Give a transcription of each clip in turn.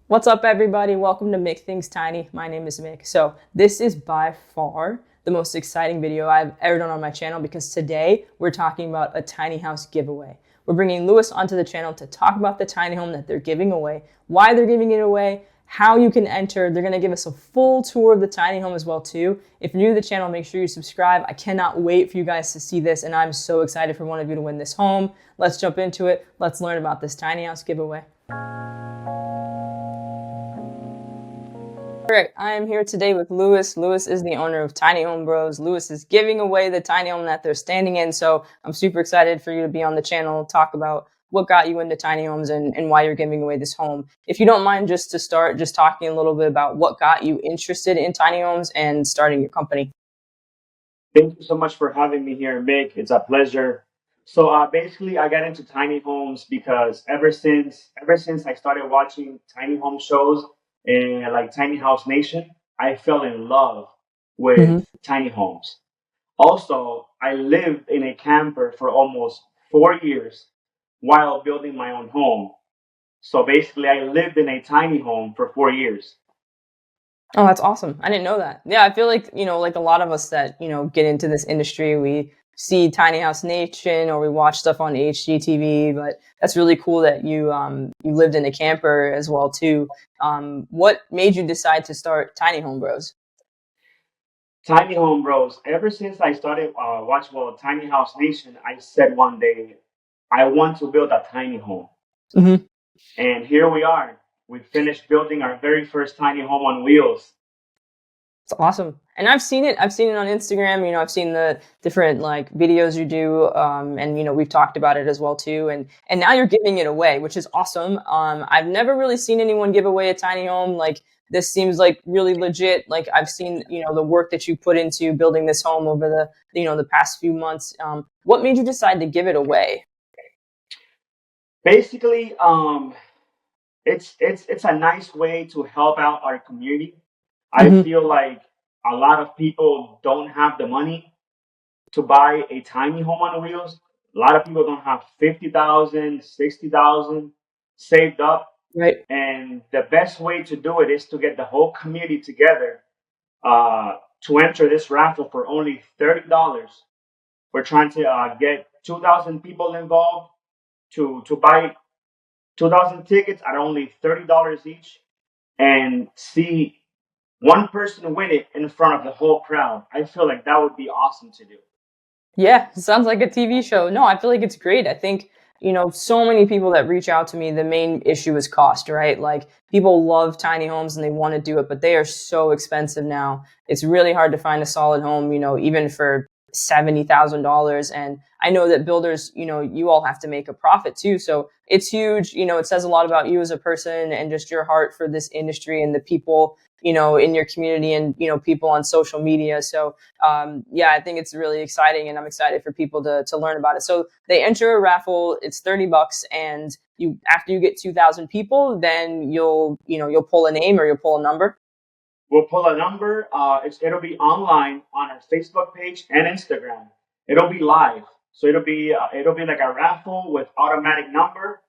What's up, everybody? Welcome to Make Things Tiny. My name is Mick. So this is by far the most exciting video I've ever done on my channel because today we're talking about a tiny house giveaway. We're bringing Lewis onto the channel to talk about the tiny home that they're giving away, why they're giving it away, how you can enter. They're going to give us a full tour of the tiny home as well too. If you're new to the channel, make sure you subscribe. I cannot wait for you guys to see this, and I'm so excited for one of you to win this home. Let's jump into it. Let's learn about this tiny house giveaway. All right, I am here today with Lewis. Lewis is the owner of Tiny Home Bros. Lewis is giving away the tiny home that they're standing in, so I'm super excited for you to be on the channel, talk about what got you into tiny homes and why you're giving away this home. If you don't mind, just to start, just talking a little bit about what got you interested in tiny homes and starting your company. Thank you so much for having me here, Mick. It's a pleasure. So basically, I got into tiny homes because ever since I started watching tiny home shows and like Tiny House Nation, I fell in love with tiny homes. Also, I lived in a camper for almost 4 years while building my own home. So basically, I lived in a tiny home for 4 years. Oh, that's awesome. I didn't know that. Yeah, I feel like, like a lot of us that, get into this industry, we see Tiny House Nation or we watch stuff on HGTV, but that's really cool that you lived in a camper as well too. What made you decide to start Tiny Home Bros? Tiny Home Bros. Ever since I started watching Tiny House Nation, I said one day I want to build a tiny home, Hmm. and here we are. We finished building our very first tiny home on wheels. It's awesome. And I've seen it. I've seen it on Instagram. I've seen the different like videos you do. And we've talked about it as well too. And now you're giving it away, which is awesome. I've never really seen anyone give away a tiny home. Like this seems like really legit. Like I've seen, the work that you put into building this home over the past few months. What made you decide to give it away? Basically, it's a nice way to help out our community. I Hmm. feel like a lot of people don't have the money to buy a tiny home on wheels. A lot of people don't have 50,000, 60,000 saved up. Right. And the best way to do it is to get the whole community together uh, to enter this raffle for only $30. We're trying to get 2,000 people involved to buy 2,000 tickets at only $30 each and see one person win it in front of the whole crowd. I feel like that would be awesome to do. Yeah, it sounds like a TV show. No, I feel like it's great. I think, so many people that reach out to me, the main issue is cost, right? Like people love tiny homes and they want to do it, but they are so expensive now. It's really hard to find a solid home, even for $70,000. And I know that builders, you all have to make a profit too. So it's huge. It says a lot about you as a person and just your heart for this industry and the people, in your community and, people on social media. So yeah, I think it's really exciting, and I'm excited for people to learn about it. So they enter a raffle. It's $30, and you after you get 2,000 people, then you'll pull a name or you'll pull a number. We'll pull a number. It'll be online on our Facebook page and Instagram. It'll be live, so it'll be like a raffle with automatic number,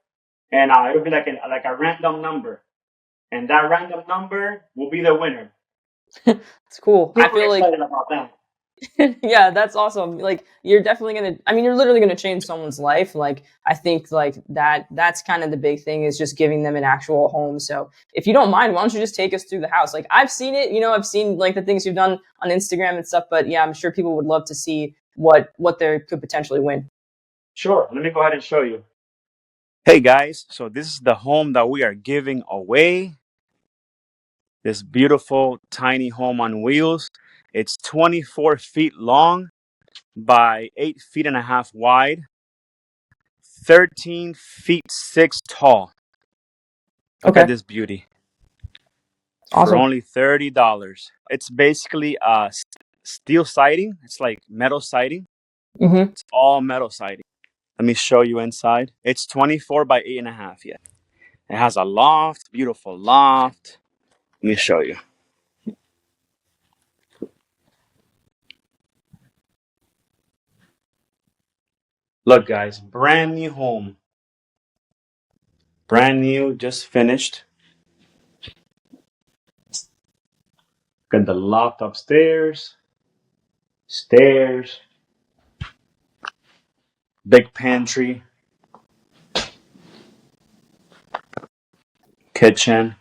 and it'll be like a random number, and that random number will be the winner. It's cool. I Super feel like excited about that. yeah, that's awesome. Like you're definitely gonna. I mean, you're literally gonna change someone's life. Like I think like that's kind of the big thing is just giving them an actual home. So if you don't mind, why don't you just take us through the house? Like I've seen it. I've seen like the things you've done on Instagram and stuff. But yeah, I'm sure people would love to see what they could potentially win. Sure, let me go ahead and show you. Hey guys, so this is the home that we are giving away. This beautiful tiny home on wheels. It's 24 feet long by 8 feet and a half wide, 13 feet 6 tall. Look at Okay, this beauty for awesome. only $30. It's basically steel siding. It's like metal siding. Mm-hmm. It's all metal siding. Let me show you inside. It's 24 by 8.5. Yeah. It has a loft, beautiful loft. Let me show you. Look, guys, brand new home. Brand new, just finished. Got the loft upstairs, stairs, big pantry, kitchen,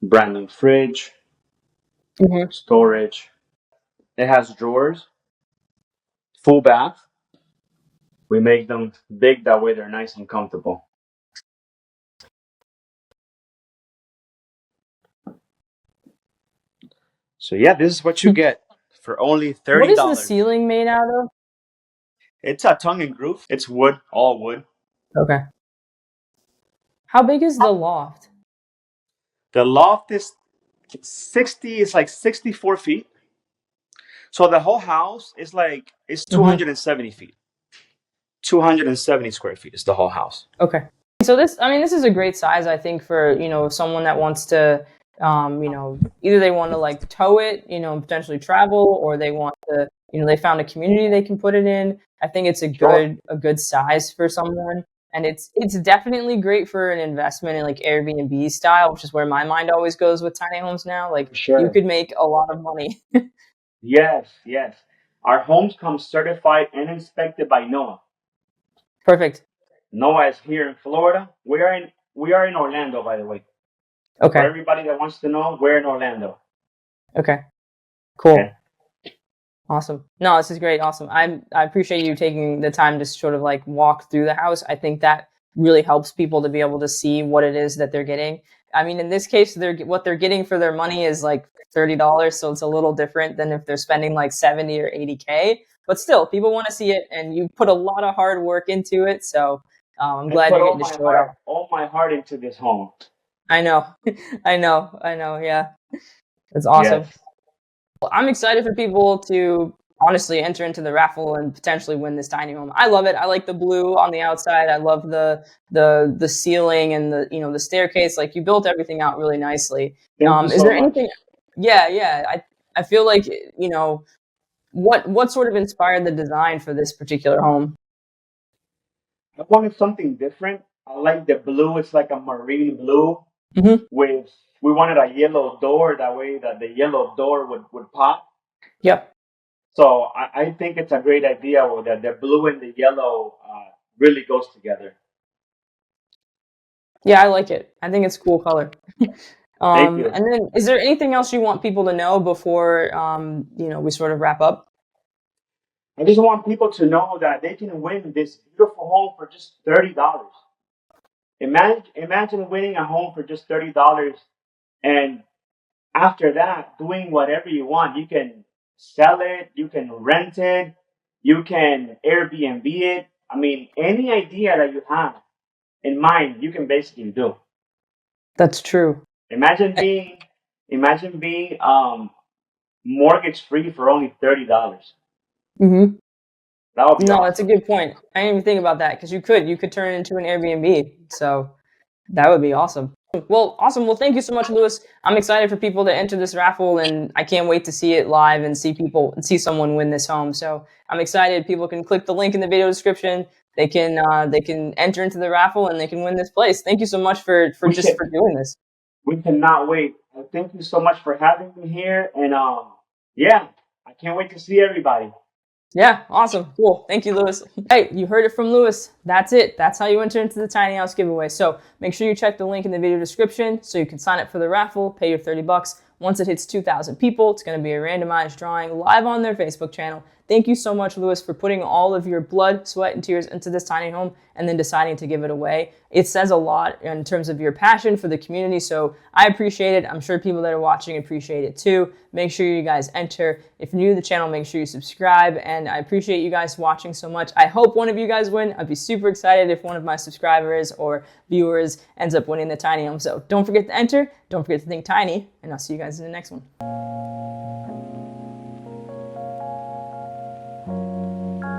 brand new fridge, Hmm. storage. It has drawers, full bath. We make them big that way they're nice and comfortable. So yeah, this is what you get for only What is the $30. ceiling made out of? It's a tongue and groove. It's wood, all wood. Okay. How big is the loft? The loft is 60. It's like 64 feet. So the whole house is like it's Hmm. 270 feet. 270 square feet is the whole house. Okay. So this, I mean, this is a great size, I think, for, someone that wants to, either they want to like tow it, potentially travel, or they want to, they found a community they can put it in. I think it's Sure. a good size for someone. And it's definitely great for an investment in like Airbnb style, which is where my mind always goes with tiny homes now. Like For you sure. could make a lot of money. Yes, yes. Our homes come certified and inspected by NOAA. Perfect. NOAA is here in Florida. We are in Orlando, by the way. For Okay. everybody that wants to know, we're in Orlando. Okay. Okay. Cool. Awesome. No, this is great. Awesome. I appreciate you taking the time to sort of like walk through the house. I think that really helps people to be able to see what it is that they're getting. I mean, in this case, what they're getting for their money is like $30, so it's a little different than if they're spending like 70 or 80K. But still, people want to see it, and you put a lot of hard work into it. So I'm I glad put you're getting to show it off. all my heart into this home. I know, I know. Yeah, it's Yes. awesome. I'm excited for people to honestly enter into the raffle and potentially win this tiny home. I love it. I like the blue on the outside. I love the ceiling and the staircase. Like you built everything out really nicely. Thank you Is so there much. anything? Yeah, yeah. I feel like what sort of inspired the design for this particular home? I wanted something different. I like the blue. It's like a marine blue Hmm. with we wanted a yellow door that way that the yellow door would pop. Yep. So I think it's a great idea that the blue and the yellow really goes together. Yeah, I like it. I think it's a cool color. Thank you. And then, is there anything else you want people to know before we sort of wrap up? I just want people to know that they can win this beautiful home for just $30. Imagine winning a home for just $30, and after that, doing whatever you want. You can sell it, you can rent it, you can Airbnb it. I mean, any idea that you have in mind, you can basically do. That's true. Imagine being, imagine being mortgage free for only $30. Hmm. That would be No, that's a awesome. good point. I didn't even think about that because you could turn it into an Airbnb. So that would be awesome. Well, awesome. Well, thank you so much, Lewis. I'm excited for people to enter this raffle, and I can't wait to see it live and see someone win this home. So I'm excited. People can click the link in the video description. They can enter into the raffle and they can win this place. Thank you so much for We just can for doing this. we cannot wait. Thank you so much for having me here, and yeah, I can't wait to see everybody. Yeah, awesome. Cool. Thank you, Lewis. Hey, you heard it from Lewis. That's it. That's how you enter into the tiny house giveaway. So make sure you check the link in the video description so you can sign up for the raffle, pay your $30. Once it hits 2,000 people, it's going to be a randomized drawing live on their Facebook channel. Thank you so much, Lewis, for putting all of your blood, sweat, and tears into this tiny home and then deciding to give it away. It says a lot in terms of your passion for the community, so I appreciate it. I'm sure people that are watching appreciate it too. Make sure you guys enter. If you're new to the channel, make sure you subscribe, and I appreciate you guys watching so much. I hope one of you guys win. I'd be super excited if one of my subscribers or viewers ends up winning the tiny home. So don't forget to enter, don't forget to think tiny, and I'll see you guys in the next one.